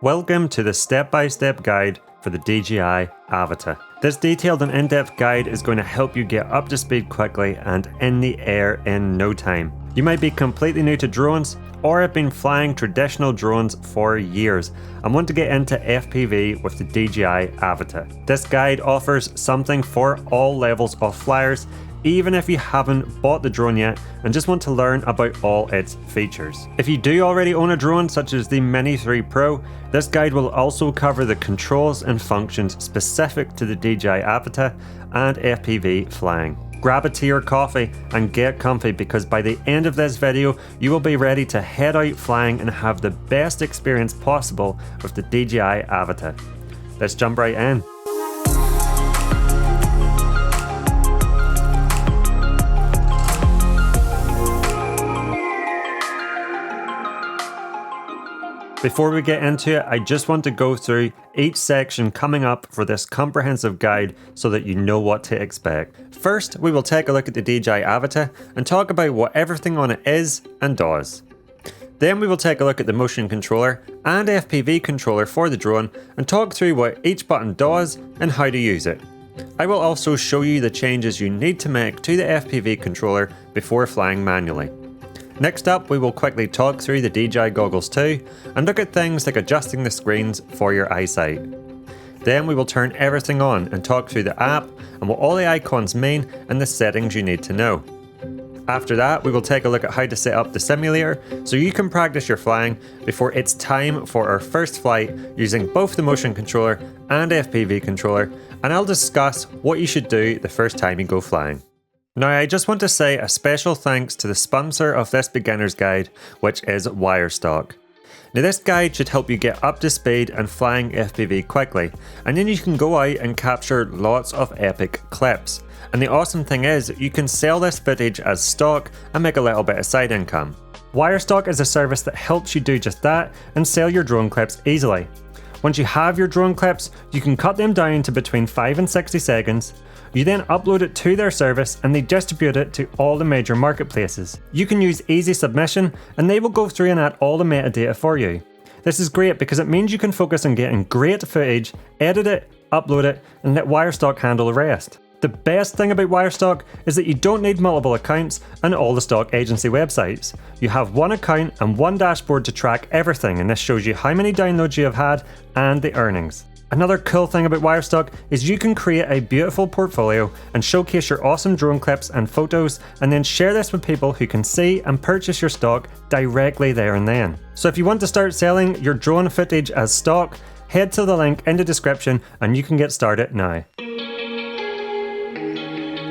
Welcome to the step-by-step guide for the DJI Avata. This detailed and in-depth guide is going to help you get up to speed quickly and in the air in no time. You might be completely new to drones or have been flying traditional drones for years and want to get into FPV with the DJI Avata. This guide offers something for all levels of flyers, even if you haven't bought the drone yet and just want to learn about all its features. If you do already own a drone such as the Mini 3 Pro, this guide will also cover the controls and functions specific to the DJI Avata and FPV flying. Grab a tea or coffee and get comfy, because by the end of this video you will be ready to head out flying and have the best experience possible with the DJI Avata. Let's jump right in. Before we get into it, I just want to go through each section coming up for this comprehensive guide so that you know what to expect. First, we will take a look at the DJI Avata and talk about what everything on it is and does. Then we will take a look at the motion controller and FPV controller for the drone and talk through what each button does and how to use it. I will also show you the changes you need to make to the FPV controller before flying manually. Next up, we will quickly talk through the DJI Goggles 2 and look at things like adjusting the screens for your eyesight. Then we will turn everything on and talk through the app and what all the icons mean and the settings you need to know. After that, we will take a look at how to set up the simulator so you can practice your flying before it's time for our first flight using both the motion controller and FPV controller, and I'll discuss what you should do the first time you go flying. Now, I just want to say a special thanks to the sponsor of this beginner's guide, which is Wirestock. Now, this guide should help you get up to speed and flying FPV quickly, and then you can go out and capture lots of epic clips. And the awesome thing is, you can sell this footage as stock and make a little bit of side income. Wirestock is a service that helps you do just that and sell your drone clips easily. Once you have your drone clips, you can cut them down to between 5 and 60 seconds. You then upload it to their service and they distribute it to all the major marketplaces. You can use easy submission and they will go through and add all the metadata for you. This is great because it means you can focus on getting great footage, edit it, upload it, and let Wirestock handle the rest. The best thing about Wirestock is that you don't need multiple accounts and all the stock agency websites. You have one account and one dashboard to track everything, and this shows you how many downloads you have had and the earnings. Another cool thing about Wirestock is you can create a beautiful portfolio and showcase your awesome drone clips and photos, and then share this with people who can see and purchase your stock directly there and then. So if you want to start selling your drone footage as stock, head to the link in the description and you can get started now.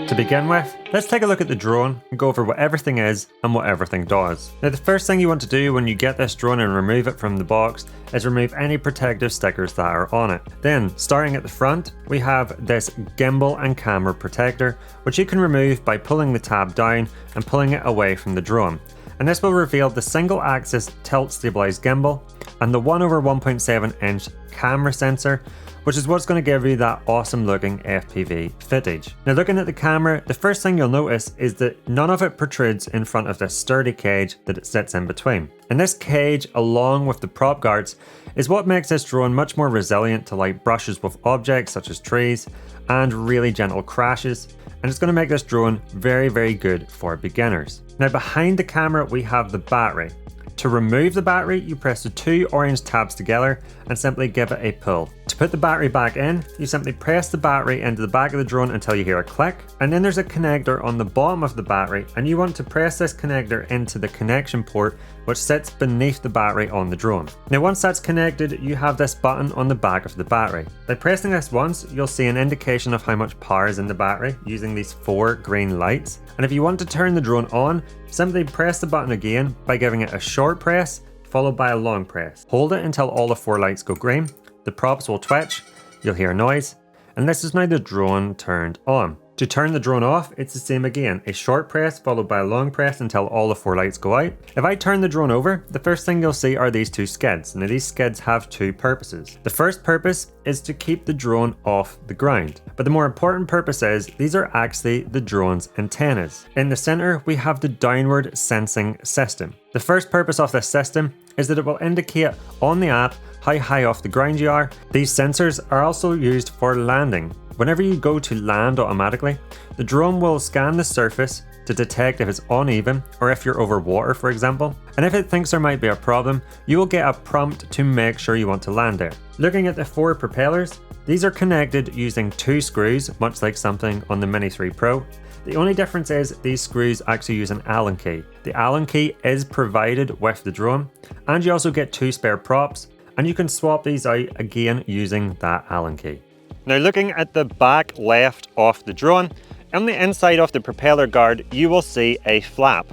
To begin with, let's take a look at the drone and go over what everything is and what everything does. Now, the first thing you want to do when you get this drone and remove it from the box is remove any protective stickers that are on it. Then, starting at the front, we have this gimbal and camera protector, which you can remove by pulling the tab down and pulling it away from the drone. And this will reveal the single axis tilt stabilized gimbal and the 1/1.7 inch camera sensor, which is what's going to give you that awesome looking FPV footage. Now, looking at the camera, the first thing you'll notice is that none of it protrudes in front of this sturdy cage that it sits in between. And this cage, along with the prop guards, is what makes this drone much more resilient to light brushes with objects such as trees and really gentle crashes. And it's going to make this drone very, very good for beginners. Now, behind the camera, we have the battery. To remove the battery, you press the two orange tabs together and simply give it a pull. To put the battery back in, you simply press the battery into the back of the drone until you hear a click, and then there's a connector on the bottom of the battery, and you want to press this connector into the connection port which sits beneath the battery on the drone. Now, once that's connected, you have this button on the back of the battery. By pressing this once, you'll see an indication of how much power is in the battery using these 4 green lights. And if you want to turn the drone on, simply press the button again by giving it a short press followed by a long press. Hold it until all the 4 lights go green. The props will twitch, you'll hear a noise, and this is now the drone turned on. To turn the drone off, it's the same again, a short press followed by a long press until all the 4 lights go out. If I turn the drone over, the first thing you'll see are these 2 skids. Now these skids have 2 purposes. The first purpose is to keep the drone off the ground, but the more important purpose is these are actually the drone's antennas. In the center, we have the downward sensing system. The first purpose of this system is that it will indicate on the app how high off the ground you are. These sensors are also used for landing. Whenever you go to land automatically, the drone will scan the surface to detect if it's uneven or if you're over water, for example. And if it thinks there might be a problem, you will get a prompt to make sure you want to land there. Looking at the 4 propellers, these are connected using 2 screws, much like something on the Mini 3 Pro. The only difference is these screws actually use an Allen key. The Allen key is provided with the drone, and you also get 2 spare props, and you can swap these out again using that Allen key. Now looking at the back left of the drone, on the inside of the propeller guard, you will see a flap.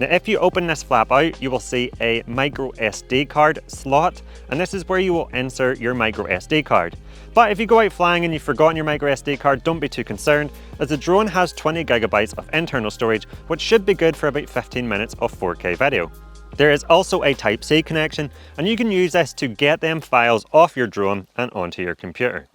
Now if you open this flap out, you will see a micro SD card slot, and this is where you will insert your micro SD card. But if you go out flying and you've forgotten your micro SD card, don't be too concerned, as the drone has 20 gigabytes of internal storage, which should be good for about 15 minutes of 4K video. There is also a Type-C connection, and you can use this to get them files off your drone and onto your computer.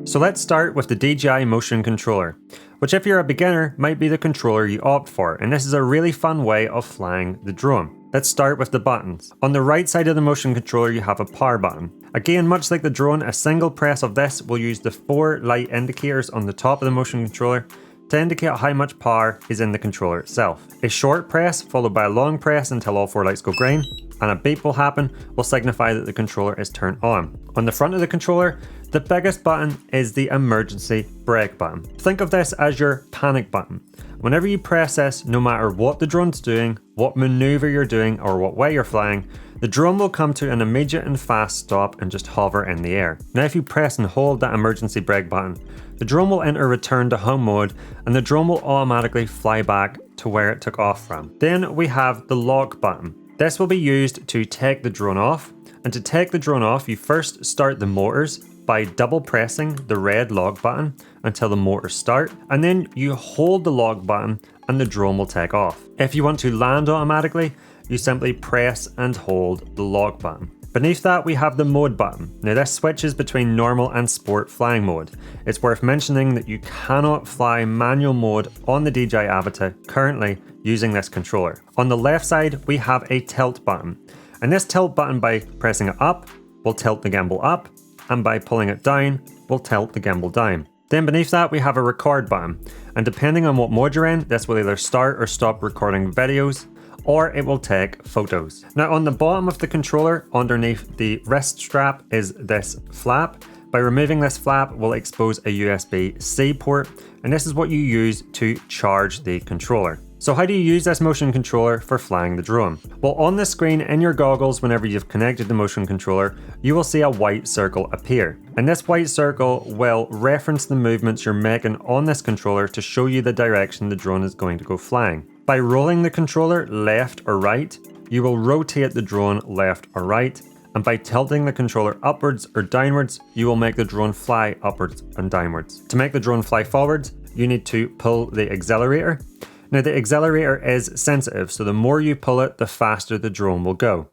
So let's start with the DJI motion controller, which if you're a beginner might be the controller you opt for, and this is a really fun way of flying the drone. Let's start with the buttons. On the right side of the motion controller you have a power button. Again, much like the drone, a single press of this will use the 4 light indicators on the top of the motion controller to indicate how much power is in the controller itself. A short press followed by a long press until all 4 lights go green, and a beep will happen, will signify that the controller is turned on. On the front of the controller, the biggest button is the emergency brake button. Think of this as your panic button. Whenever you press this, no matter what the drone's doing, what maneuver you're doing, or what way you're flying, the drone will come to an immediate and fast stop and just hover in the air. Now if you press and hold that emergency brake button, the drone will enter return to home mode, and the drone will automatically fly back to where it took off from. Then we have the lock button. This will be used to take the drone off, and to take the drone off, you first start the motors by double pressing the red lock button until the motors start, and then you hold the lock button and the drone will take off. If you want to land automatically, you simply press and hold the lock button. Beneath that we have the mode button. Now this switches between normal and sport flying mode. It's worth mentioning that you cannot fly manual mode on the DJI Avata currently using this controller. On the left side we have a tilt button, and this tilt button, by pressing it up, will tilt the gimbal up, and by pulling it down, will tilt the gimbal down. Then beneath that we have a record button, and depending on what mode you're in, this will either start or stop recording videos, or it will take photos. Now on the bottom of the controller, underneath the wrist strap, is this flap. By removing this flap, we'll expose a USB-C port, and this is what you use to charge the controller. So how do you use this motion controller for flying the drone? Well, on the screen in your goggles, whenever you've connected the motion controller, you will see a white circle appear. And this white circle will reference the movements you're making on this controller to show you the direction the drone is going to go flying. By rolling the controller left or right, you will rotate the drone left or right, and by tilting the controller upwards or downwards, you will make the drone fly upwards and downwards. To make the drone fly forwards, you need to pull the accelerator. Now the accelerator is sensitive, so the more you pull it, the faster the drone will go.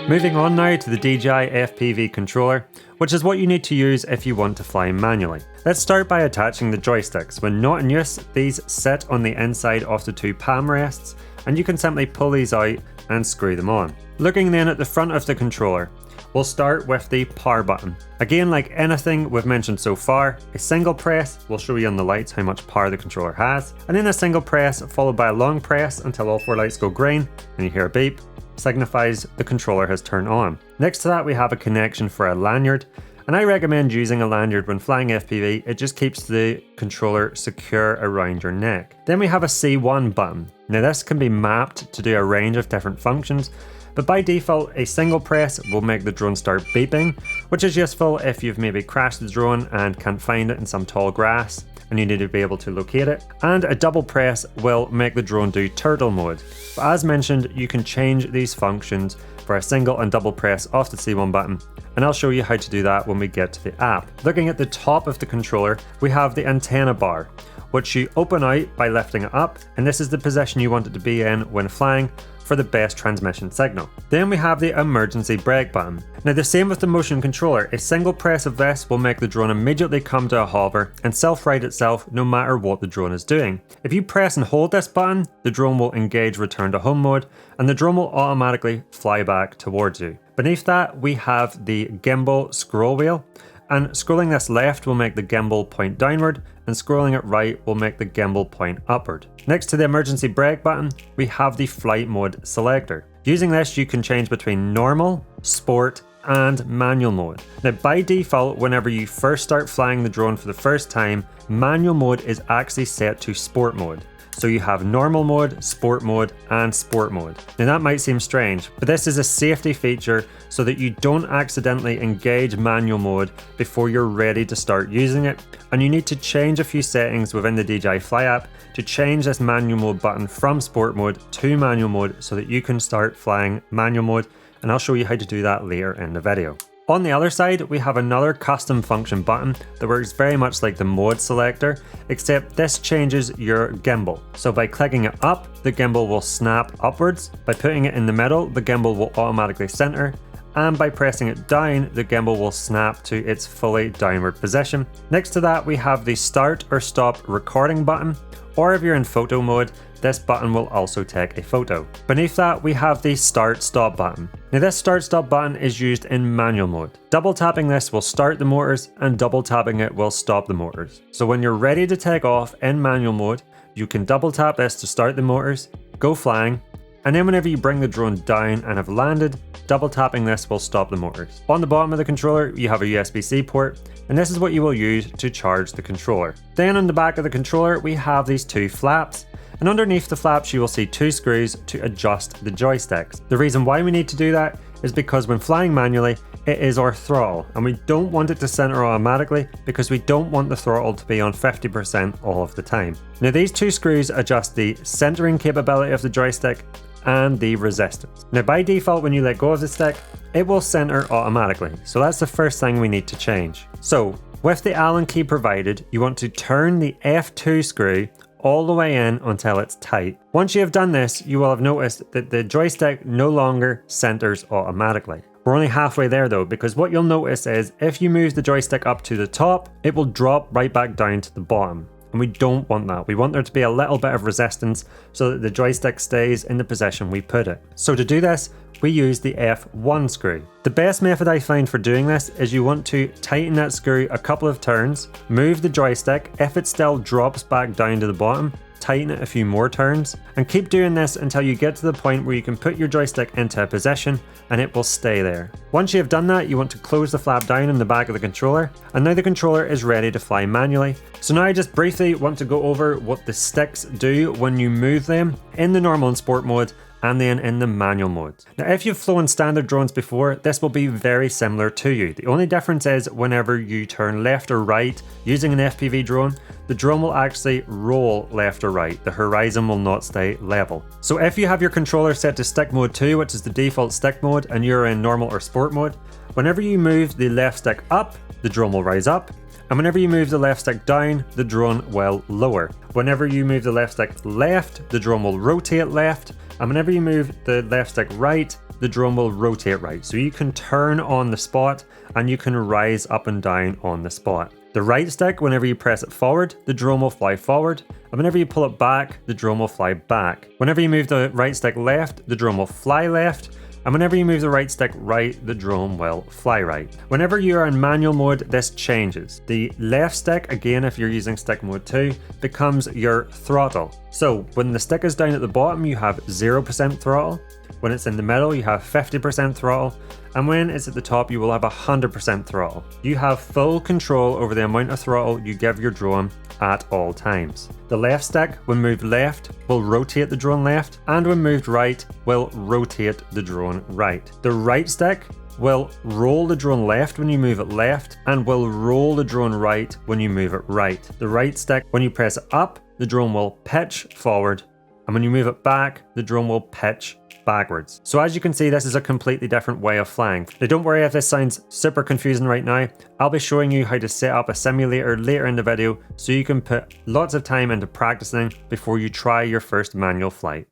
Moving on now to the DJI FPV controller, which is what you need to use if you want to fly manually. Let's start by attaching the joysticks. When not in use, these sit on the inside of the 2 palm rests, and you can simply pull these out and screw them on. Looking then at the front of the controller, we'll start with the power button. Again, like anything we've mentioned so far, a single press will show you on the lights how much power the controller has, and then a single press followed by a long press until all 4 lights go green and you hear a beep, signifies the controller has turned on. Next to that we have a connection for a lanyard, and I recommend using a lanyard when flying FPV. It just keeps the controller secure around your neck. Then we have a C1 button. Now this can be mapped to do a range of different functions, but by default a single press will make the drone start beeping, which is useful if you've maybe crashed the drone and can't find it in some tall grass and and you need to be able to locate it. And a double press will make the drone do turtle mode. But as mentioned, you can change these functions for a single and double press off the C1 button, and I'll show you how to do that when we get to the app. Looking at the top of the controller, we have the antenna bar, which you open out by lifting it up, and this is the position you want it to be in when flying for the best transmission signal. Then we have the emergency brake button. Now the same with the motion controller, a single press of this will make the drone immediately come to a hover and self-right itself no matter what the drone is doing. If you press and hold this button, the drone will engage return to home mode and the drone will automatically fly back towards you. Beneath that we have the gimbal scroll wheel, and scrolling this left will make the gimbal point downward and scrolling it right will make the gimbal point upward. Next to the emergency brake button, we have the flight mode selector. Using this, you can change between normal, sport, and manual mode. Now by default, whenever you first start flying the drone for the first time, manual mode is actually set to sport mode. So you have normal mode, sport mode, and sport mode. Now that might seem strange, but this is a safety feature so that you don't accidentally engage manual mode before you're ready to start using it. And you need to change a few settings within the DJI Fly app to change this manual mode button from sport mode to manual mode so that you can start flying manual mode. And I'll show you how to do that later in the video. On the other side, we have another custom function button that works very much like the mode selector, except this changes your gimbal. So by clicking it up, the gimbal will snap upwards. By putting it in the middle, the gimbal will automatically center. And by pressing it down, the gimbal will snap to its fully downward position. Next to that, we have the start or stop recording button, or if you're in photo mode, this button will also take a photo. Beneath that, we have the start stop button. Now this start stop button is used in manual mode. Double tapping this will start the motors and double tapping it will stop the motors. So when you're ready to take off in manual mode, you can double tap this to start the motors, go flying, and then whenever you bring the drone down and have landed, double tapping this will stop the motors. On the bottom of the controller, you have a USB-C port, and this is what you will use to charge the controller. Then on the back of the controller, we have these two flaps, and underneath the flaps you will see two screws to adjust the joysticks. The reason why we need to do that is because when flying manually, it is our throttle, and we don't want it to center automatically because we don't want the throttle to be on 50% all of the time. Now these two screws adjust the centering capability of the joystick and the resistance. Now by default, when you let go of the stick, it will center automatically. So that's the first thing we need to change. So with the Allen key provided, you want to turn the F2 screw all the way in until it's tight. Once you have done this, you will have noticed that the joystick no longer centers automatically. We're only halfway there though, because what you'll notice is if you move the joystick up to the top, it will drop right back down to the bottom. And we don't want that. We want there to be a little bit of resistance so that the joystick stays in the position we put it. So to do this, we use the F1 screw. The best method I find for doing this is you want to tighten that screw a couple of turns, move the joystick. If it still drops back down to the bottom, tighten it a few more turns, and keep doing this until you get to the point where you can put your joystick into a position and it will stay there. Once you have done that, you want to close the flap down in the back of the controller, and now the controller is ready to fly manually. So now I just briefly want to go over what the sticks do when you move them in the normal and sport mode and then in the manual mode. Now if you've flown standard drones before, this will be very similar to you. The only difference is whenever you turn left or right using an FPV drone, the drone will actually roll left or right. The horizon will not stay level. So if you have your controller set to stick mode 2, which is the default stick mode, and you're in normal or sport mode, whenever you move the left stick up, the drone will rise up. And whenever you move the left stick down, the drone will lower. Whenever you move the left stick left, the drone will rotate left. And whenever you move the left stick right, the drone will rotate right. So you can turn on the spot and you can rise up and down on the spot. The right stick, whenever you press it forward, the drone will fly forward. And whenever you pull it back, the drone will fly back. Whenever you move the right stick left, the drone will fly left. And whenever you move the right stick right, the drone will fly right. Whenever you are in manual mode, this changes. The left stick, again if you're using stick mode 2, becomes your throttle. So when the stick is down at the bottom, you have 0% throttle. When it's in the middle, you have 50% throttle. And when it's at the top, you will have 100% throttle. You have full control over the amount of throttle you give your drone at all times. The left stick, when moved left, will rotate the drone left, and when moved right, will rotate the drone right. The right stick will roll the drone left when you move it left, and will roll the drone right when you move it right. The right stick, when you press it up, the drone will pitch forward, and when you move it back, the drone will pitch backwards. So as you can see, this is a completely different way of flying. Now don't worry if this sounds super confusing right now. I'll be showing you how to set up a simulator later in the video so you can put lots of time into practicing before you try your first manual flight.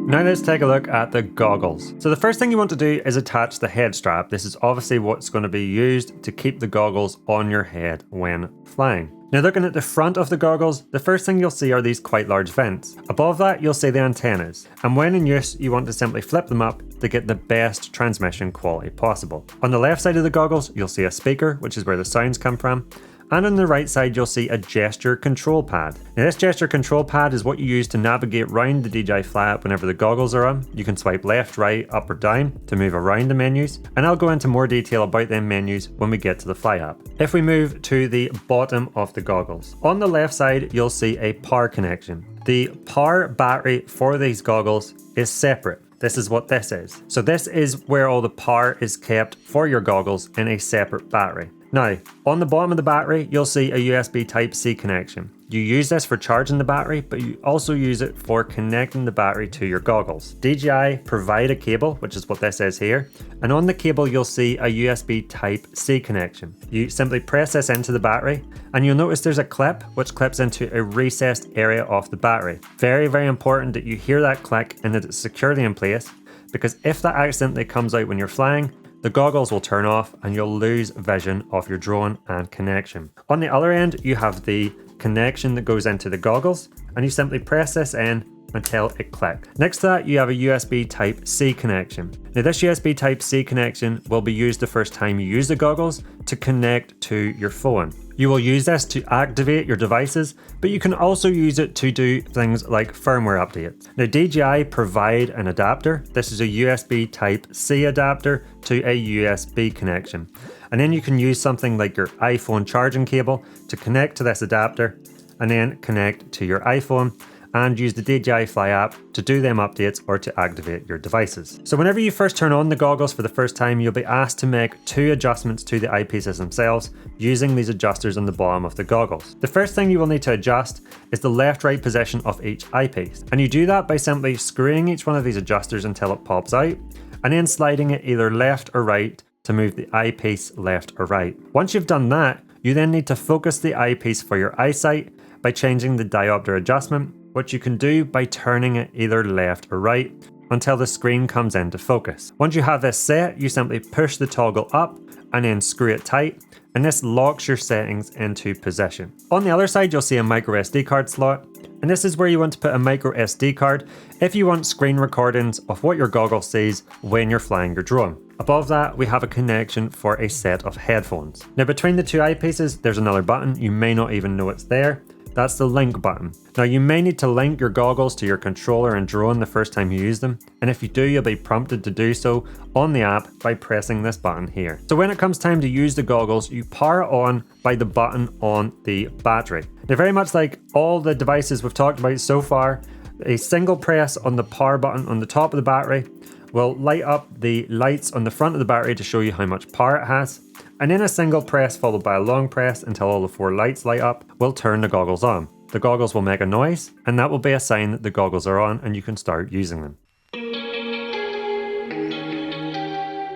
Now let's take a look at the goggles. So the first thing you want to do is attach the head strap. This is obviously what's going to be used to keep the goggles on your head when flying. Now looking at the front of the goggles, the first thing you'll see are these quite large vents. Above that you'll see the antennas, and when in use you want to simply flip them up to get the best transmission quality possible. On the left side of the goggles you'll see a speaker, which is where the sounds come from. And on the right side you'll see a gesture control pad. Now this gesture control pad is what you use to navigate around the DJI Fly App whenever the goggles are on. You can swipe left, right, up or down to move around the menus, and I'll go into more detail about them menus when we get to the Fly App. If we move to the bottom of the goggles, on the left side you'll see a power connection. The power battery for these goggles is separate. This is what this is. So this is where all the power is kept for your goggles in a separate battery. Now, on the bottom of the battery, you'll see a USB Type-C connection. You use this for charging the battery, but you also use it for connecting the battery to your goggles. DJI provide a cable, which is what this is here, and on the cable you'll see a USB Type-C connection. You simply press this into the battery, and you'll notice there's a clip which clips into a recessed area of the battery. Very, very important that you hear that click and that it's securely in place, because if that accidentally comes out when you're flying, the goggles will turn off and you'll lose vision of your drone and connection. On the other end, you have the connection that goes into the goggles, and you simply press this in until it clicks. Next to that, you have a USB Type-C connection. Now this USB Type-C connection will be used the first time you use the goggles to connect to your phone. You will use this to activate your devices, but you can also use it to do things like firmware updates. Now DJI provide an adapter. This is a USB Type-C adapter to a USB connection. And then you can use something like your iPhone charging cable to connect to this adapter, and then connect to your iPhone and use the DJI Fly App to do them updates or to activate your devices. So whenever you first turn on the goggles for the first time, you'll be asked to make 2 adjustments to the eyepieces themselves using these adjusters on the bottom of the goggles. The first thing you will need to adjust is the left-right position of each eyepiece, and you do that by simply screwing each one of these adjusters until it pops out, and then sliding it either left or right to move the eyepiece left or right. Once you've done that, you then need to focus the eyepiece for your eyesight by changing the diopter adjustment, which you can do by turning it either left or right until the screen comes into focus. Once you have this set, you simply push the toggle up and then screw it tight, and this locks your settings into position. On the other side, you'll see a micro SD card slot, and this is where you want to put a micro SD card if you want screen recordings of what your goggle sees when you're flying your drone. Above that, we have a connection for a set of headphones. Now between the 2 eyepieces, there's another button. You may not even know it's there. That's the link button. Now you may need to link your goggles to your controller and drone the first time you use them, and if you do, you'll be prompted to do so on the app by pressing this button here. So when it comes time to use the goggles, you power on by the button on the battery. Now very much like all the devices we've talked about so far, a single press on the power button on the top of the battery will light up the lights on the front of the battery to show you how much power it has. And then a single press followed by a long press until all the 4 lights light up will turn the goggles on. The goggles will make a noise, and that will be a sign that the goggles are on and you can start using them.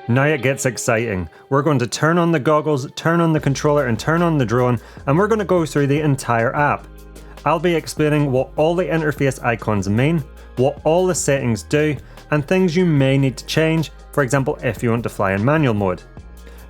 Now it gets exciting. We're going to turn on the goggles, turn on the controller and turn on the drone, and we're going to go through the entire app. I'll be explaining what all the interface icons mean, what all the settings do, and things you may need to change, for example if you want to fly in manual mode.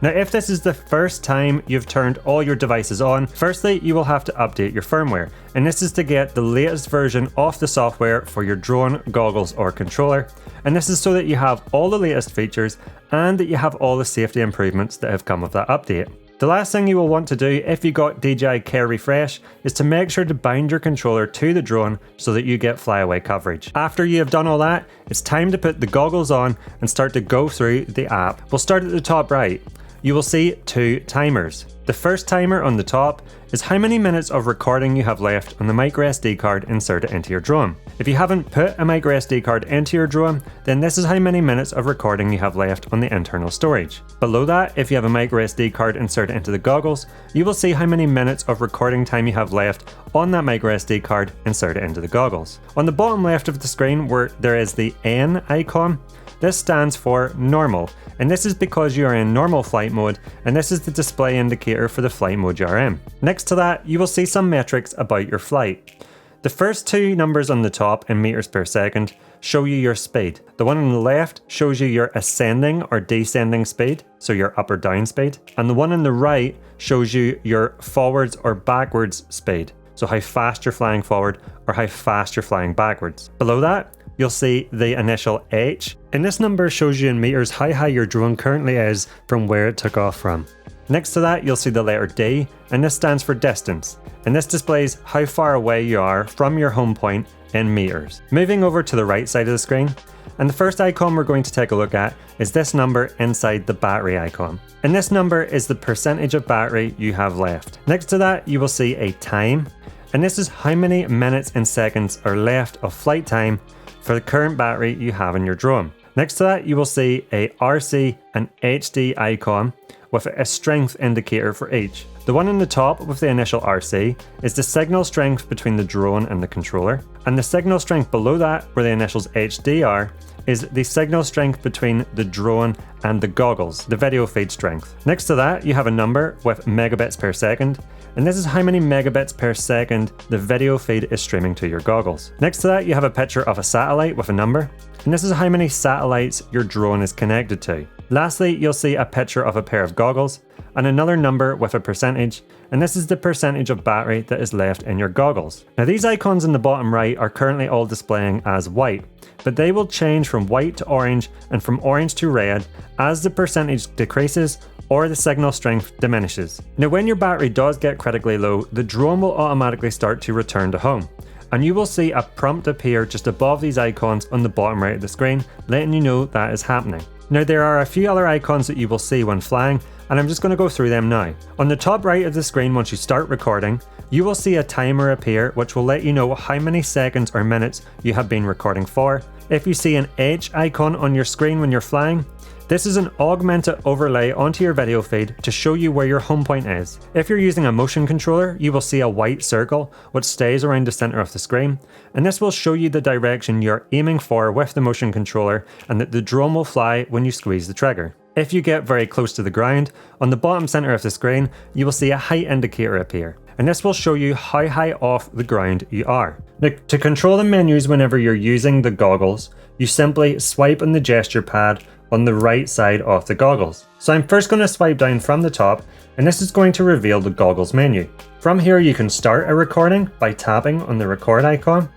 Now if this is the first time you've turned all your devices on, firstly you will have to update your firmware, and this is to get the latest version of the software for your drone, goggles or controller, and this is so that you have all the latest features and that you have all the safety improvements that have come with that update. The last thing you will want to do if you got DJI Care Refresh is to make sure to bind your controller to the drone so that you get flyaway coverage. After you have done all that, it's time to put the goggles on and start to go through the app. We'll start at the top right. You will see 2 timers. The first timer on the top is how many minutes of recording you have left on the micro SD card inserted into your drone. If you haven't put a micro SD card into your drone, then this is how many minutes of recording you have left on the internal storage. Below that, if you have a micro SD card inserted into the goggles, you will see how many minutes of recording time you have left on that micro SD card inserted into the goggles. On the bottom left of the screen where there is the N icon, this stands for normal, and this is because you are in normal flight mode, and this is the display indicator for the flight mode you are in. Next to that, you will see some metrics about your flight. The first two numbers on the top in meters per second show you your speed. The one on the left shows you your ascending or descending speed, so your up or down speed. And the one on the right shows you your forwards or backwards speed, so how fast you're flying forward or how fast you're flying backwards. Below that, you'll see the initial H, and this number shows you in meters how high your drone currently is from where it took off from. Next to that, you'll see the letter D, and this stands for distance, and this displays how far away you are from your home point in meters. Moving over to the right side of the screen, and the first icon we're going to take a look at is this number inside the battery icon. And this number is the percentage of battery you have left. Next to that, you will see a time, and this is how many minutes and seconds are left of flight time for the current battery you have in your drone. Next to that, you will see a RC and HD icon with a strength indicator for each. The one on the top with the initial RC is the signal strength between the drone and the controller, and the signal strength below that, where the initials HD are, is the signal strength between the drone and the goggles, the video feed strength. Next to that, you have a number with megabits per second, and this is how many megabits per second the video feed is streaming to your goggles. Next to that, you have a picture of a satellite with a number, and this is how many satellites your drone is connected to. Lastly, you'll see a picture of a pair of goggles and another number with a percentage, and this is the percentage of battery that is left in your goggles. Now these icons in the bottom right are currently all displaying as white, but they will change from white to orange and from orange to red as the percentage decreases or the signal strength diminishes. Now when your battery does get critically low, the drone will automatically start to return to home, and you will see a prompt appear just above these icons on the bottom right of the screen, letting you know that is happening. Now there are a few other icons that you will see when flying, and I'm just going to go through them now. On the top right of the screen, once you start recording, you will see a timer appear which will let you know how many seconds or minutes you have been recording for. If you see an H icon on your screen when you're flying, this is an augmented overlay onto your video feed to show you where your home point is. If you're using a motion controller, you will see a white circle which stays around the center of the screen, and this will show you the direction you're aiming for with the motion controller and that the drone will fly when you squeeze the trigger. If you get very close to the ground, on the bottom center of the screen, you will see a height indicator appear, and this will show you how high off the ground you are. Now, to control the menus whenever you're using the goggles, you simply swipe on the gesture pad on the right side of the goggles. So I'm first going to swipe down from the top, and this is going to reveal the goggles menu. From here you can start a recording by tapping on the record icon,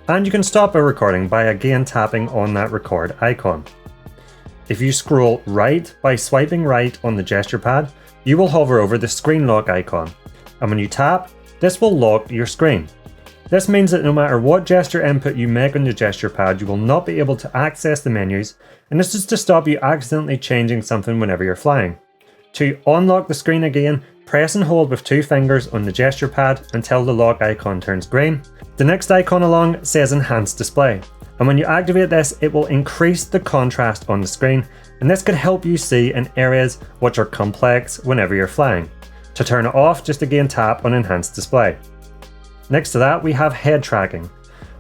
and you can stop a recording by again tapping on that record icon. If you scroll right by swiping right on the gesture pad, you will hover over the screen lock icon, and when you tap, this will lock your screen. This means that no matter what gesture input you make on the gesture pad, you will not be able to access the menus, and this is to stop you accidentally changing something whenever you're flying. To unlock the screen again, press and hold with 2 fingers on the gesture pad until the lock icon turns green. The next icon along says Enhanced Display, and when you activate this, it will increase the contrast on the screen, and this could help you see in areas which are complex whenever you're flying. To turn it off, just again tap on Enhanced Display. Next to that, we have head tracking.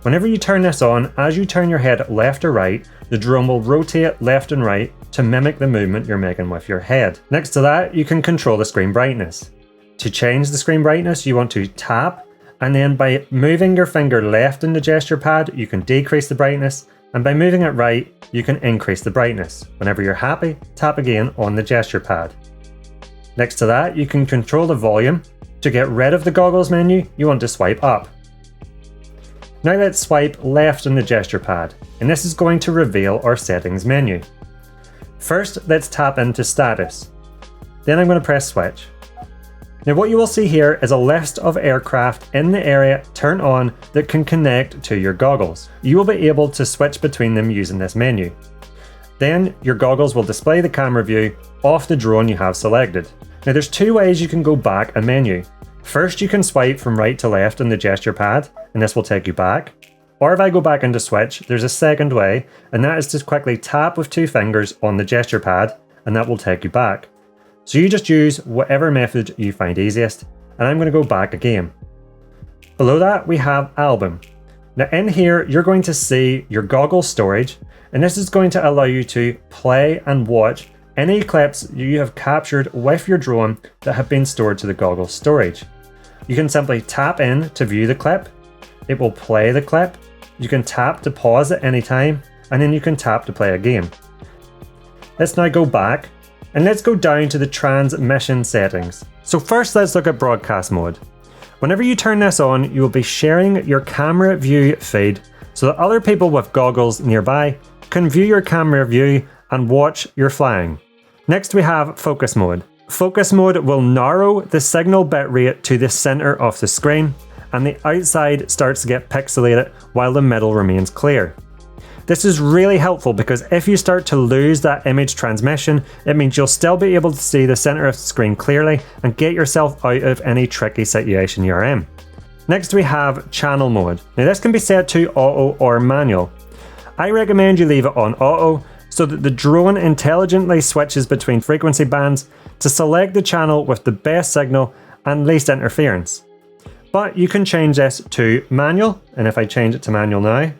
Whenever you turn this on, as you turn your head left or right, the drone will rotate left and right to mimic the movement you're making with your head. Next to that, you can control the screen brightness. To change the screen brightness, you want to tap, and then by moving your finger left in the gesture pad, you can decrease the brightness, and by moving it right, you can increase the brightness. Whenever you're happy, tap again on the gesture pad. Next to that, you can control the volume. To get rid of the goggles menu, you want to swipe up. Now let's swipe left on the gesture pad, and this is going to reveal our settings menu. First, let's tap into status. Then I'm going to press switch. Now what you will see here is a list of aircraft in the area turned on that can connect to your goggles. You will be able to switch between them using this menu. Then your goggles will display the camera view of the drone you have selected. Now there's 2 ways you can go back a menu. First, you can swipe from right to left on the gesture pad, and this will take you back. Or if I go back into switch, there's a second way, and that is to quickly tap with 2 fingers on the gesture pad, and that will take you back. So you just use whatever method you find easiest, and I'm going to go back again. Below that we have album. Now in here you're going to see your Goggles storage, and this is going to allow you to play and watch any clips you have captured with your drone that have been stored to the Goggles storage. You can simply tap in to view the clip, it will play the clip, you can tap to pause at any time, and then you can tap to play again. Let's now go back, and let's go down to the transmission settings. So first let's look at broadcast mode. Whenever you turn this on, you will be sharing your camera view feed so that other people with goggles nearby can view your camera view and watch your flying. Next we have focus mode. Focus mode will narrow the signal bitrate to the center of the screen, and the outside starts to get pixelated while the middle remains clear. This is really helpful because if you start to lose that image transmission, it means you'll still be able to see the center of the screen clearly and get yourself out of any tricky situation you're in. Next we have channel mode. Now this can be set to auto or manual. I recommend you leave it on auto so that the drone intelligently switches between frequency bands to select the channel with the best signal and least interference. But you can change this to manual, and if I change it to manual now,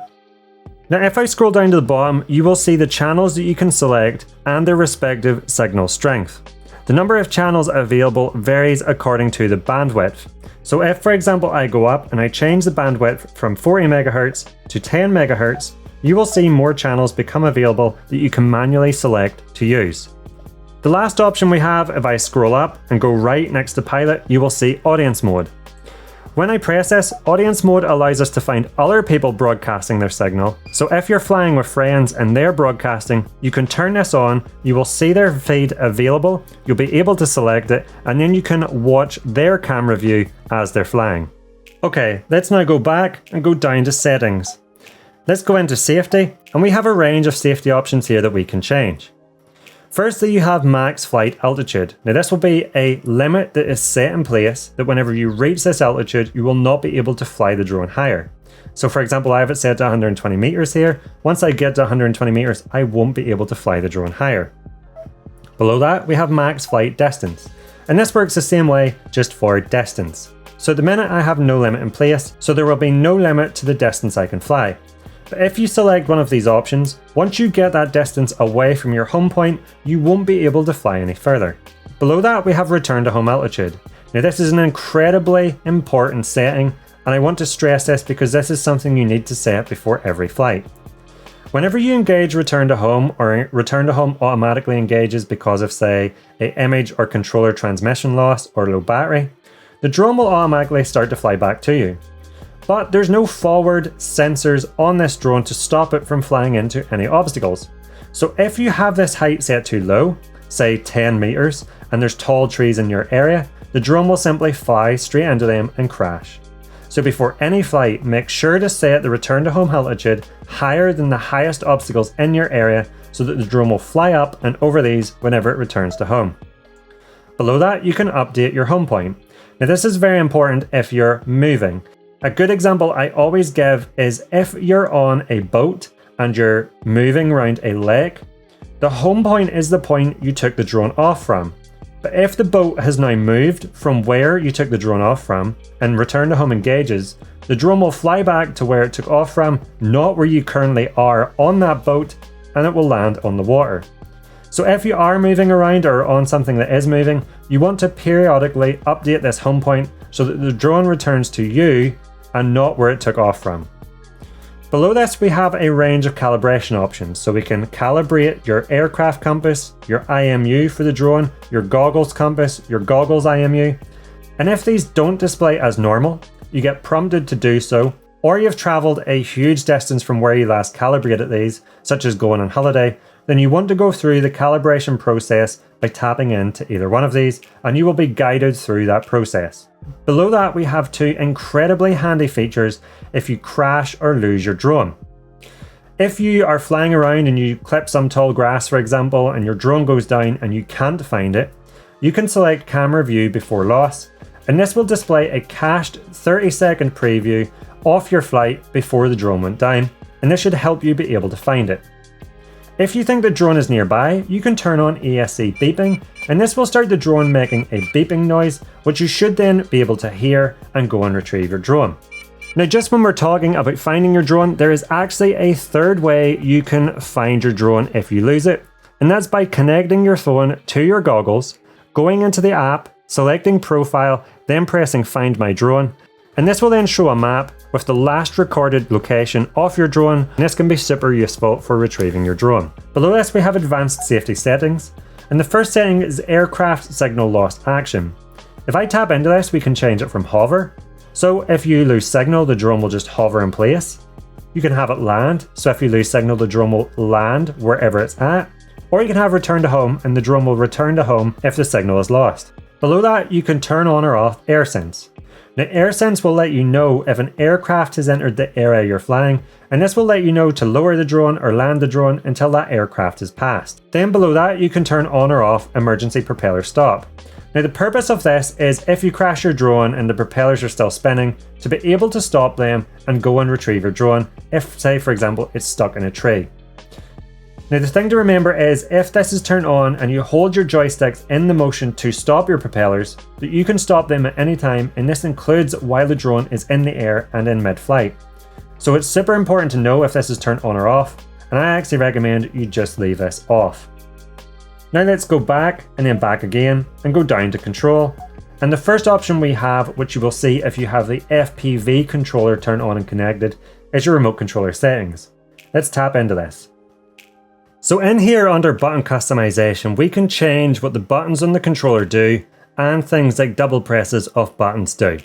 if I scroll down to the bottom, you will see the channels that you can select and their respective signal strength. The number of channels available varies according to the bandwidth. So if, for example, I go up and I change the bandwidth from 40 MHz to 10 MHz, you will see more channels become available that you can manually select to use. The last option we have, if I scroll up and go right next to pilot, you will see audience mode. When I press this, audience mode allows us to find other people broadcasting their signal. So if you're flying with friends and they're broadcasting, you can turn this on, you will see their feed available, you'll be able to select it, and then you can watch their camera view as they're flying. Okay, let's now go back and go down to settings. Let's go into safety, and we have a range of safety options here that we can change. Firstly, you have max flight altitude. Now this will be a limit that is set in place that whenever you reach this altitude, you will not be able to fly the drone higher. So for example, I have it set to 120 meters here. Once I get to 120 meters, I won't be able to fly the drone higher. Below that, we have max flight distance. And this works the same way, just for distance. So at the minute I have no limit in place, so there will be no limit to the distance I can fly. But if you select one of these options, once you get that distance away from your home point, you won't be able to fly any further. Below that, we have return to home altitude. Now this is an incredibly important setting, and I want to stress this because this is something you need to set before every flight. Whenever you engage return to home, or return to home automatically engages because of, say, an image or controller transmission loss or low battery, the drone will automatically start to fly back to you. But there's no forward sensors on this drone to stop it from flying into any obstacles. So if you have this height set too low, say 10 meters, and there's tall trees in your area, the drone will simply fly straight into them and crash. So before any flight, make sure to set the return to home altitude higher than the highest obstacles in your area so that the drone will fly up and over these whenever it returns to home. Below that, you can update your home point. Now this is very important if you're moving. A good example I always give is if you're on a boat and you're moving around a lake, the home point is the point you took the drone off from. But if the boat has now moved from where you took the drone off from and return to home engages, the drone will fly back to where it took off from, not where you currently are on that boat, and it will land on the water. So if you are moving around or on something that is moving, you want to periodically update this home point so that the drone returns to you and not where it took off from. Below this, we have a range of calibration options, so we can calibrate your aircraft compass, your IMU for the drone, your goggles compass, your goggles IMU, and if these don't display as normal, you get prompted to do so, or you've travelled a huge distance from where you last calibrated these, such as going on holiday, then you want to go through the calibration process by tapping into either one of these, and you will be guided through that process. Below that, we have two incredibly handy features if you crash or lose your drone. If you are flying around and you clip some tall grass, for example, and your drone goes down and you can't find it, you can select camera view before loss, and this will display a cached 30-second preview off your flight before the drone went down, and this should help you be able to find it. If you think the drone is nearby, you can turn on ESC beeping, and this will start the drone making a beeping noise, which you should then be able to hear and go and retrieve your drone. Now, just when we're talking about finding your drone, there is actually a third way you can find your drone if you lose it, and that's by connecting your phone to your goggles, going into the app, selecting profile, then pressing find my drone, and this will then show a map with the last recorded location of your drone, and this can be super useful for retrieving your drone. Below this we have advanced safety settings, and the first setting is aircraft signal lost action. If I tap into this, we can change it from hover, so if you lose signal the drone will just hover in place. You can have it land, so if you lose signal the drone will land wherever it's at, or you can have return to home and the drone will return to home if the signal is lost. Below that you can turn on or off AirSense. Now, AirSense will let you know if an aircraft has entered the area you're flying, and this will let you know to lower the drone or land the drone until that aircraft is passed. Then below that you can turn on or off emergency propeller stop. Now, the purpose of this is if you crash your drone and the propellers are still spinning, to be able to stop them and go and retrieve your drone if, say for example, it's stuck in a tree. Now, the thing to remember is if this is turned on and you hold your joysticks in the motion to stop your propellers, that you can stop them at any time, and this includes while the drone is in the air and in mid-flight. So it's super important to know if this is turned on or off, and I actually recommend you just leave this off. Now let's go back and then back again and go down to control. And the first option we have, which you will see if you have the FPV controller turned on and connected, is your remote controller settings. Let's tap into this. So in here under button customization, we can change what the buttons on the controller do and things like double presses of buttons do.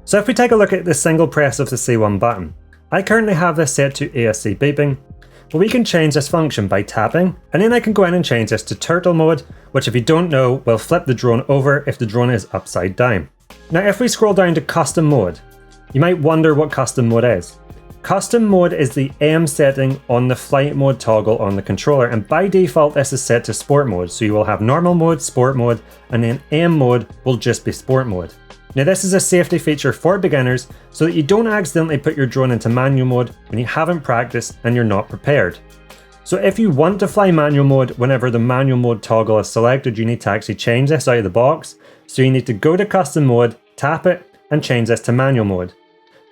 So if we take a look at the single press of the C1 button, I currently have this set to ESC beeping, but we can change this function by tapping, and then I can go in and change this to turtle mode, which if you don't know, will flip the drone over if the drone is upside down. Now if we scroll down to custom mode, you might wonder what custom mode is. Custom mode is the M setting on the flight mode toggle on the controller, and by default this is set to sport mode, so you will have normal mode, sport mode, and then M mode will just be sport mode. Now this is a safety feature for beginners so that you don't accidentally put your drone into manual mode when you haven't practiced and you're not prepared. So if you want to fly manual mode, whenever the manual mode toggle is selected, you need to actually change this out of the box. So you need to go to custom mode, tap it, and change this to manual mode.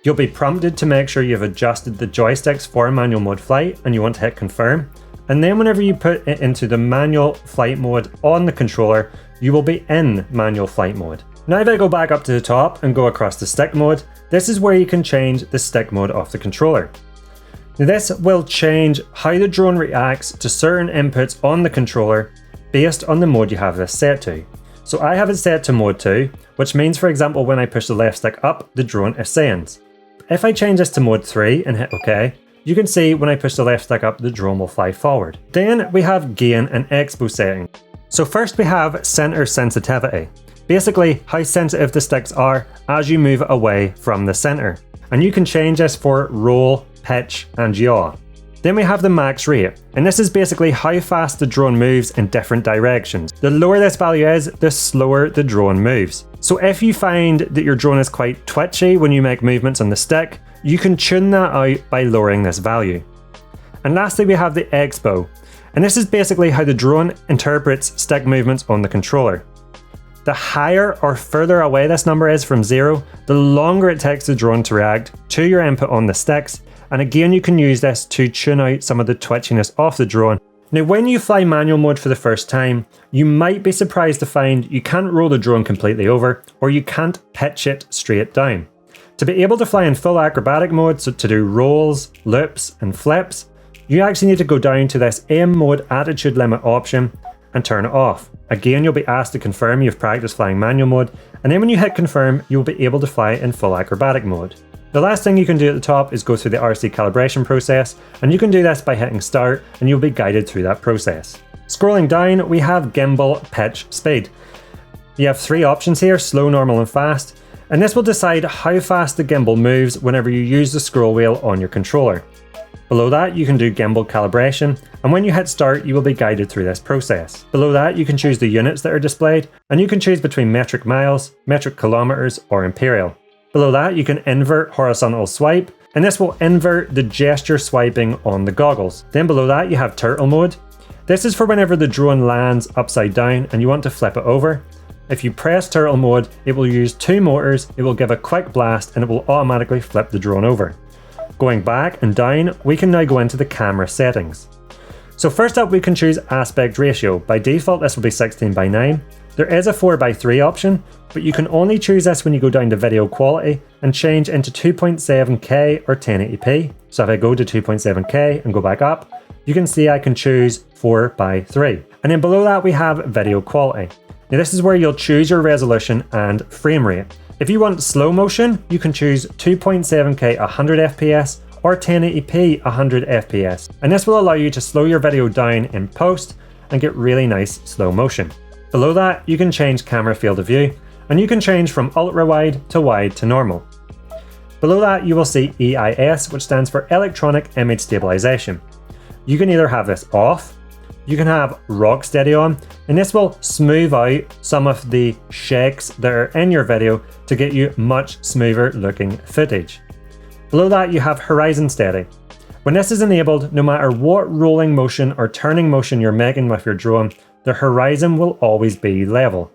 You'll be prompted to make sure you've adjusted the joysticks for manual mode flight and you want to hit confirm. And then whenever you put it into the manual flight mode on the controller, you will be in manual flight mode. Now if I go back up to the top and go across to stick mode, this is where you can change the stick mode of the controller. Now this will change how the drone reacts to certain inputs on the controller based on the mode you have this set to. So I have it set to mode 2, which means for example when I push the left stick up, the drone ascends. If I change this to mode 3 and hit OK, you can see when I push the left stick up, the drone will fly forward. Then we have gain and expo settings. So first we have center sensitivity. Basically how sensitive the sticks are as you move away from the center. And you can change this for roll, pitch and yaw. Then we have the max rate, and this is basically how fast the drone moves in different directions. The lower this value is, the slower the drone moves. So if you find that your drone is quite twitchy when you make movements on the stick, you can tune that out by lowering this value. And lastly we have the expo, and this is basically how the drone interprets stick movements on the controller. The higher or further away this number is from 0, the longer it takes the drone to react to your input on the sticks, and again you can use this to tune out some of the twitchiness of the drone. Now when you fly manual mode for the first time, you might be surprised to find you can't roll the drone completely over, or you can't pitch it straight down. To be able to fly in full acrobatic mode, so to do rolls, loops and flips, you actually need to go down to this M mode attitude limit option and turn it off. Again, you'll be asked to confirm you've practiced flying manual mode, and then when you hit confirm, you'll be able to fly in full acrobatic mode. The last thing you can do at the top is go through the RC calibration process, and you can do this by hitting start and you'll be guided through that process. Scrolling down, we have gimbal pitch speed. You have 3 options here, slow, normal and fast, and this will decide how fast the gimbal moves whenever you use the scroll wheel on your controller. Below that you can do gimbal calibration, and when you hit start you will be guided through this process. Below that you can choose the units that are displayed, and you can choose between metric miles, metric kilometers or imperial. Below that, you can invert horizontal swipe, and this will invert the gesture swiping on the goggles. Then below that, you have turtle mode. This is for whenever the drone lands upside down and you want to flip it over. If you press turtle mode, it will use 2 motors, it will give a quick blast, and it will automatically flip the drone over. Going back and down, we can now go into the camera settings. So first up, we can choose aspect ratio. By default, this will be 16:9. There is a 4:3 option, but you can only choose this when you go down to video quality and change into 2.7K or 1080p. So if I go to 2.7K and go back up, you can see I can choose 4:3. And then below that, we have video quality. Now this is where you'll choose your resolution and frame rate. If you want slow motion, you can choose 2.7K 100 FPS or 1080p 100 FPS. And this will allow you to slow your video down in post and get really nice slow motion. Below that, you can change camera field of view, and you can change from ultra wide to normal. Below that, you will see EIS, which stands for Electronic Image Stabilization. You can either have this off, you can have rock steady on, and this will smooth out some of the shakes that are in your video to get you much smoother looking footage. Below that, you have horizon steady. When this is enabled, no matter what rolling motion or turning motion you're making with your drone, the horizon will always be level.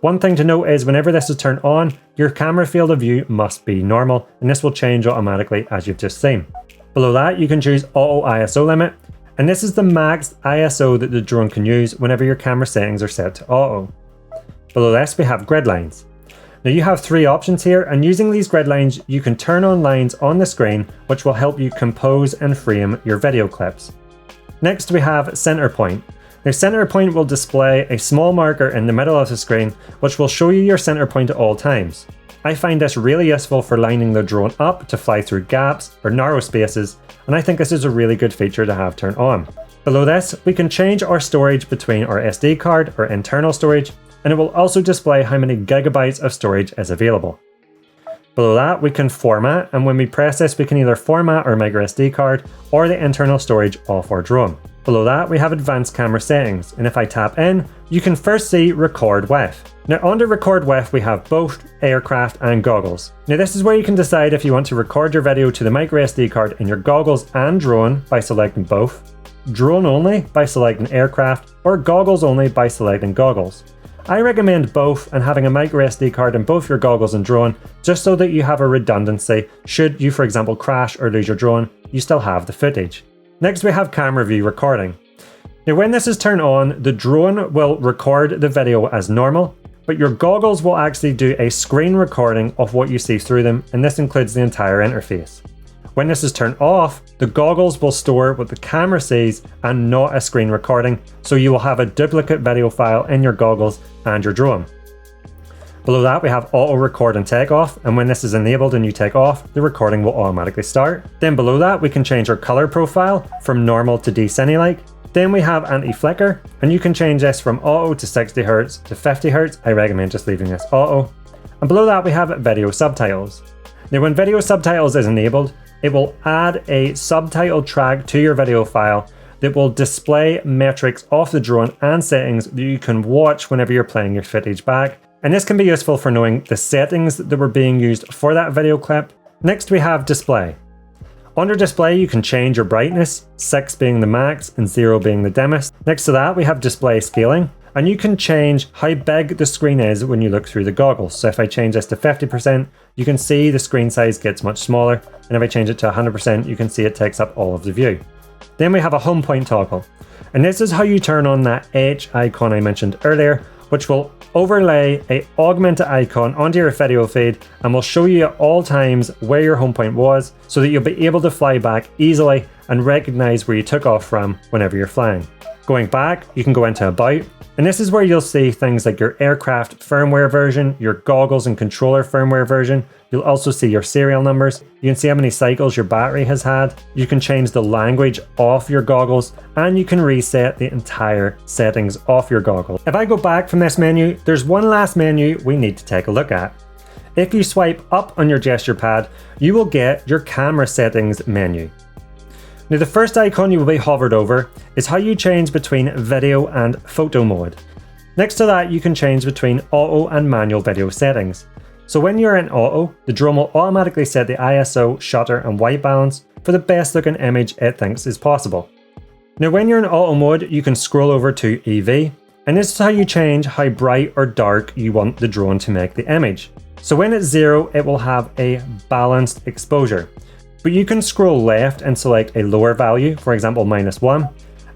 One thing to note is whenever this is turned on, your camera field of view must be normal, and this will change automatically as you've just seen. Below that, you can choose auto ISO limit, and this is the max ISO that the drone can use whenever your camera settings are set to auto. Below this, we have grid lines. Now you have 3 options here, and using these grid lines, you can turn on lines on the screen, which will help you compose and frame your video clips. Next, we have center point. Now center point will display a small marker in the middle of the screen, which will show you your center point at all times. I find this really useful for lining the drone up to fly through gaps or narrow spaces, and I think this is a really good feature to have turned on. Below this, we can change our storage between our SD card or internal storage, and it will also display how many gigabytes of storage is available. Below that, we can format, and when we press this, we can either format our micro SD card or the internal storage of our drone. Below that, we have advanced camera settings, and if I tap in, you can first see record with. Now under record with, we have both aircraft and goggles. Now this is where you can decide if you want to record your video to the micro SD card in your goggles and drone by selecting both, drone only by selecting aircraft, or goggles only by selecting goggles. I recommend both, and having a micro SD card in both your goggles and drone, just so that you have a redundancy. Should you, for example, crash or lose your drone, you still have the footage. Next, we have camera view recording. Now when this is turned on, the drone will record the video as normal, but your goggles will actually do a screen recording of what you see through them, and this includes the entire interface. When this is turned off, the goggles will store what the camera sees and not a screen recording, so you will have a duplicate video file in your goggles and your drone. Below that, we have auto record and take off, and when this is enabled and you take off, the recording will automatically start. Then below that, we can change our color profile from normal to decine-like. Then we have anti-flicker, and you can change this from auto to 60Hz to 50Hz. I recommend just leaving this auto. And below that, we have video subtitles. Now when video subtitles is enabled, it will add a subtitle track to your video file that will display metrics off the drone and settings that you can watch whenever you're playing your footage back. And this can be useful for knowing the settings that were being used for that video clip. Next, we have display. Under display, you can change your brightness, 6 being the max and 0 being the dimmest. Next to that, we have display scaling, and you can change how big the screen is when you look through the goggles. So if I change this to 50%, you can see the screen size gets much smaller, and if I change it to 100%, you can see it takes up all of the view. Then we have a home point toggle, and this is how you turn on that H icon I mentioned earlier, which will overlay a augmented icon onto your video feed and will show you at all times where your home point was, so that you'll be able to fly back easily and recognize where you took off from whenever you're flying. Going back, you can go into About, and this is where you'll see things like your aircraft firmware version, your goggles and controller firmware version. You'll also see your serial numbers. You can see how many cycles your battery has had. You can change the language of your goggles, and you can reset the entire settings of your goggles. If I go back from this menu, there's one last menu we need to take a look at. If you swipe up on your gesture pad, you will get your camera settings menu. Now the first icon you will be hovered over is how you change between video and photo mode. Next to that, you can change between auto and manual video settings. So when you're in auto, the drone will automatically set the ISO, shutter and white balance for the best looking image it thinks is possible. Now when you're in auto mode, you can scroll over to EV, and this is how you change how bright or dark you want the drone to make the image. So when it's 0, it will have a balanced exposure. But you can scroll left and select a lower value, for example -1,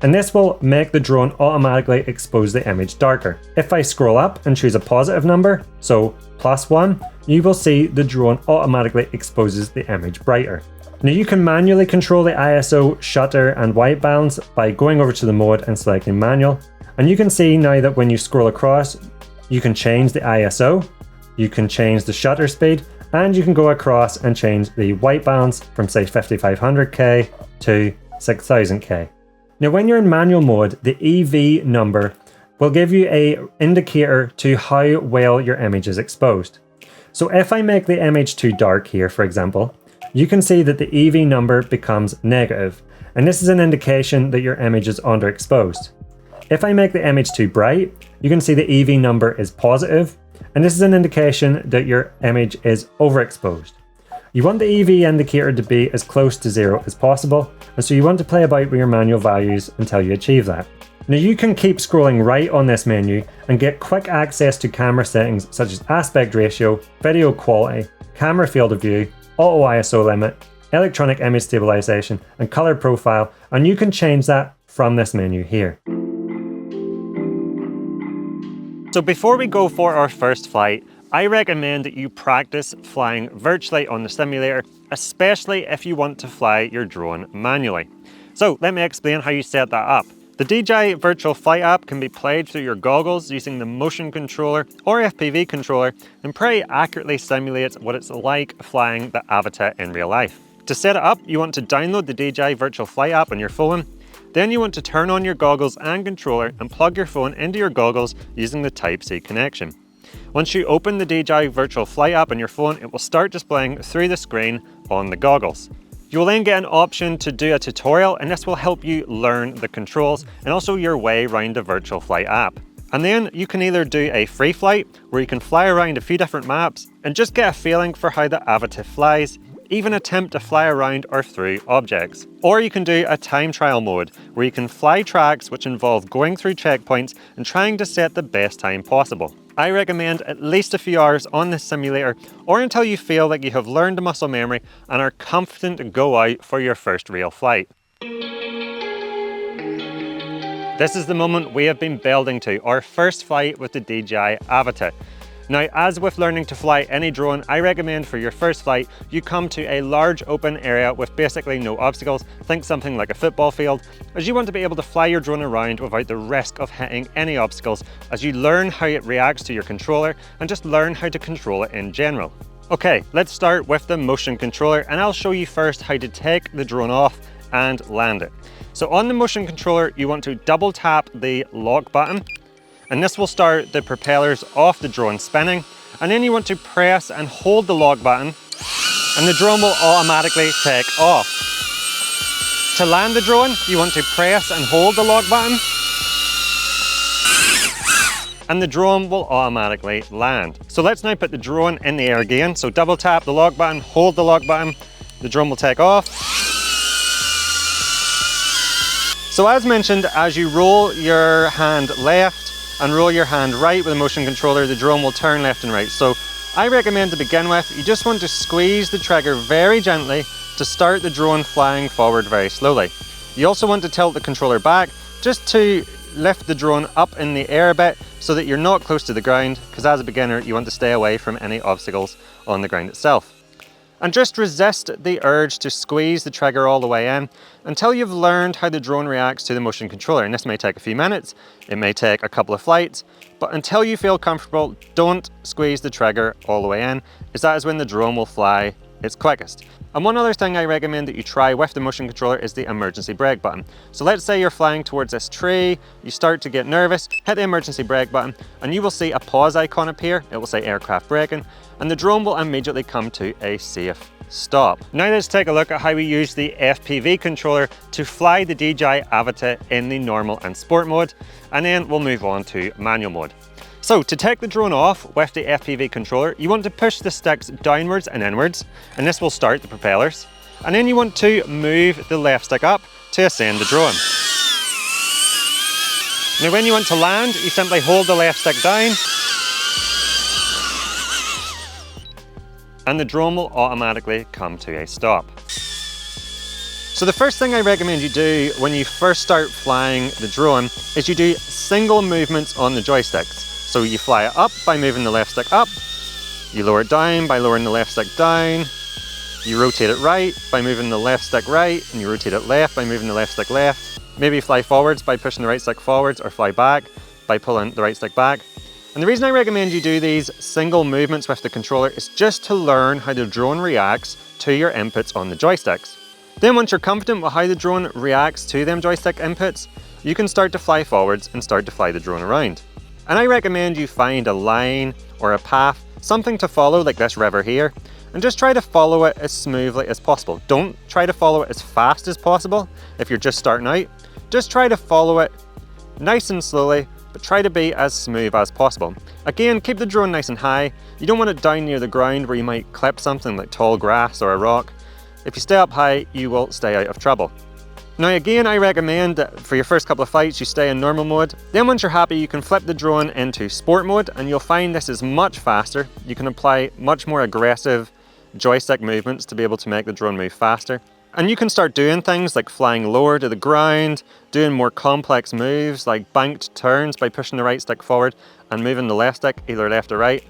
and this will make the drone automatically expose the image darker. If I scroll up and choose a positive number, so +1, you will see the drone automatically exposes the image brighter. Now you can manually control the ISO, shutter and white balance by going over to the mode and selecting manual. And you can see now that when you scroll across, you can change the ISO, you can change the shutter speed, and you can go across and change the white balance from say 5500K to 6000K. Now when you're in manual mode, the EV number will give you an indicator to how well your image is exposed. So if I make the image too dark here, for example, you can see that the EV number becomes negative, and this is an indication that your image is underexposed. If I make the image too bright, you can see the EV number is positive, and this is an indication that your image is overexposed. You want the EV indicator to be as close to 0 as possible, and so you want to play about with your manual values until you achieve that. Now you can keep scrolling right on this menu and get quick access to camera settings such as aspect ratio, video quality, camera field of view, auto ISO limit, electronic image stabilization, and color profile, and you can change that from this menu here. So before we go for our first flight, I recommend that you practice flying virtually on the simulator, especially if you want to fly your drone manually. So let me explain how you set that up. The DJI Virtual Fly App can be played through your goggles using the motion controller or FPV controller and pretty accurately simulates what it's like flying the Avata in real life. To set it up, you want to download the DJI Virtual Fly App on your phone. Then you want to turn on your goggles and controller and plug your phone into your goggles using the Type-C connection. Once you open the DJI Virtual Fly App on your phone, it will start displaying through the screen on the goggles. You will then get an option to do a tutorial, and this will help you learn the controls and also your way around the Virtual Fly App. And then you can either do a free flight where you can fly around a few different maps and just get a feeling for how the Avata flies, even attempt to fly around or through objects. Or you can do a time trial mode where you can fly tracks which involve going through checkpoints and trying to set the best time possible. I recommend at least a few hours on this simulator or until you feel like you have learned the muscle memory and are confident to go out for your first real flight. This is the moment we have been building to, our first flight with the DJI Avata. Now, as with learning to fly any drone, I recommend for your first flight, you come to a large open area with basically no obstacles. Think something like a football field, as you want to be able to fly your drone around without the risk of hitting any obstacles as you learn how it reacts to your controller and just learn how to control it in general. Okay, let's start with the motion controller, and I'll show you first how to take the drone off and land it. So on the motion controller, you want to double tap the lock button, and this will start the propellers off the drone spinning. And then you want to press and hold the lock button and the drone will automatically take off. To land the drone, you want to press and hold the lock button and the drone will automatically land. So let's now put the drone in the air again. So double tap the lock button, hold the lock button, the drone will take off. So as mentioned, as you roll your hand left and roll your hand right with the motion controller, the drone will turn left and right. So I recommend to begin with, you just want to squeeze the trigger very gently to start the drone flying forward very slowly. You also want to tilt the controller back just to lift the drone up in the air a bit so that you're not close to the ground, because as a beginner, you want to stay away from any obstacles on the ground itself. And just resist the urge to squeeze the trigger all the way in until you've learned how the drone reacts to the motion controller. And this may take a few minutes, it may take a couple of flights, but until you feel comfortable, don't squeeze the trigger all the way in, as that is when the drone will fly its quickest. And one other thing I recommend that you try with the motion controller is the emergency brake button. So let's say you're flying towards this tree, you start to get nervous, hit the emergency brake button, and you will see a pause icon appear. It will say aircraft braking, and the drone will immediately come to a safe stop. Now let's take a look at how we use the FPV controller to fly the DJI Avata in the normal and sport mode, and then we'll move on to manual mode. So to take the drone off with the FPV controller, you want to push the sticks downwards and inwards, and this will start the propellers. And then you want to move the left stick up to ascend the drone. Now when you want to land, you simply hold the left stick down, and the drone will automatically come to a stop. So the first thing I recommend you do when you first start flying the drone is you do single movements on the joysticks. So you fly it up by moving the left stick up, you lower it down by lowering the left stick down, you rotate it right by moving the left stick right, and you rotate it left by moving the left stick left. Maybe fly forwards by pushing the right stick forwards, or fly back by pulling the right stick back. And the reason I recommend you do these single movements with the controller is just to learn how the drone reacts to your inputs on the joysticks. Then once you're confident with how the drone reacts to them joystick inputs, you can start to fly forwards and start to fly the drone around. And I recommend you find a line or a path, something to follow like this river here, and just try to follow it as smoothly as possible. Don't try to follow it as fast as possible if you're just starting out. Just try to follow it nice and slowly, but try to be as smooth as possible. Again, keep the drone nice and high. You don't want it down near the ground where you might clip something like tall grass or a rock. If you stay up high, you will stay out of trouble. Now again, I recommend that for your first couple of flights, you stay in normal mode. Then once you're happy, you can flip the drone into sport mode, and you'll find this is much faster. You can apply much more aggressive joystick movements to be able to make the drone move faster. And you can start doing things like flying lower to the ground, doing more complex moves like banked turns by pushing the right stick forward and moving the left stick either left or right.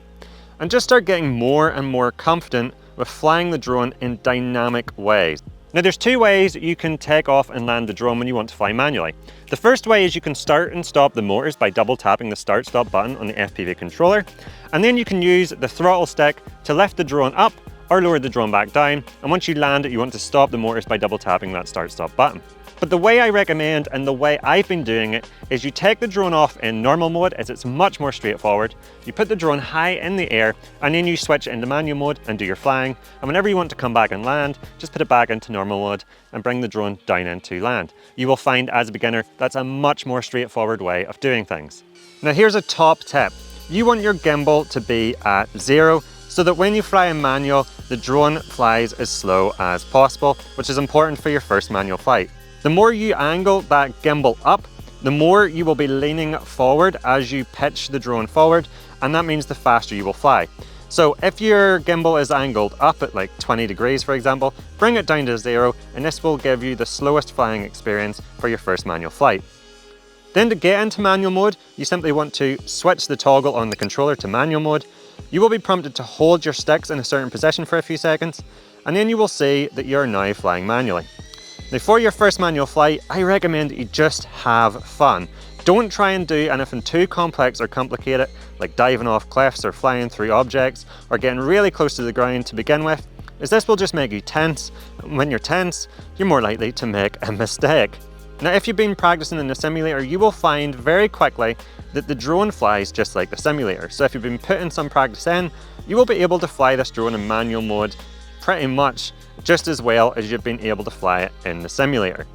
And just start getting more and more confident with flying the drone in dynamic ways. Now there's two ways you can take off and land the drone when you want to fly manually. The first way is you can start and stop the motors by double tapping the start stop button on the FPV controller, and then you can use the throttle stick to lift the drone up or lower the drone back down, and once you land it, you want to stop the motors by double tapping that start stop button. But the way I recommend and the way I've been doing it is you take the drone off in normal mode, as it's much more straightforward. You put the drone high in the air, and then you switch into manual mode and do your flying. And whenever you want to come back and land, just put it back into normal mode and bring the drone down into land. You will find as a beginner, that's a much more straightforward way of doing things. Now here's a top tip. You want your gimbal to be at 0, so that when you fly in manual, the drone flies as slow as possible, which is important for your first manual flight. The more you angle that gimbal up, the more you will be leaning forward as you pitch the drone forward, and that means the faster you will fly. So if your gimbal is angled up at like 20 degrees, for example, bring it down to 0, and this will give you the slowest flying experience for your first manual flight. Then to get into manual mode, you simply want to switch the toggle on the controller to manual mode. You will be prompted to hold your sticks in a certain position for a few seconds, and then you will see that you're now flying manually. Now for your first manual flight, I recommend that you just have fun. Don't try and do anything too complex or complicated, like diving off cliffs or flying through objects or getting really close to the ground to begin with, as this will just make you tense, and when you're tense, you're more likely to make a mistake. Now if you've been practicing in the simulator, you will find very quickly that the drone flies just like the simulator. So if you've been putting some practice in, you will be able to fly this drone in manual mode pretty much just as well as you've been able to fly it in the simulator.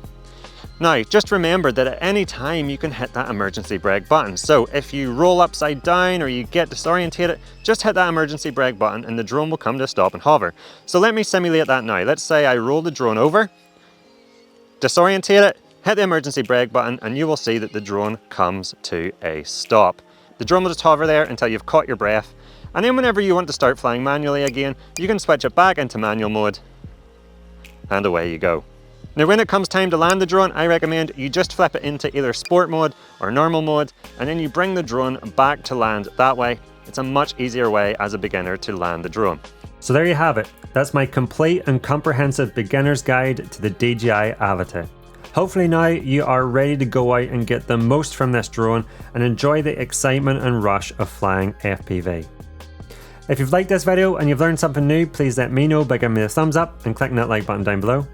Now, just remember that at any time you can hit that emergency brake button. So if you roll upside down or you get disorientated, just hit that emergency brake button and the drone will come to a stop and hover. So let me simulate that now. Let's say I roll the drone over, disorientate it, hit the emergency brake button, and you will see that the drone comes to a stop. The drone will just hover there until you've caught your breath. And then whenever you want to start flying manually again, you can switch it back into manual mode, and away you go. Now when it comes time to land the drone, I recommend you just flip it into either sport mode or normal mode, and then you bring the drone back to land that way. It's a much easier way as a beginner to land the drone. So there you have it. That's my complete and comprehensive beginner's guide to the DJI Avata. Hopefully now you are ready to go out and get the most from this drone and enjoy the excitement and rush of flying FPV. If you've liked this video and you've learned something new, please let me know by giving me a thumbs up and clicking that like button down below.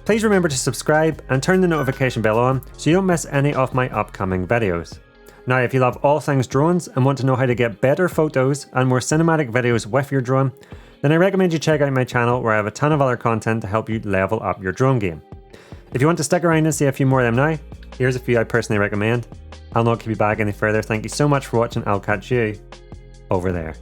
Please remember to subscribe and turn the notification bell on so you don't miss any of my upcoming videos. Now, if you love all things drones and want to know how to get better photos and more cinematic videos with your drone, then I recommend you check out my channel where I have a ton of other content to help you level up your drone game. If you want to stick around and see a few more of them now, here's a few I personally recommend. I'll not keep you back any further. Thank you so much for watching. I'll catch you over there.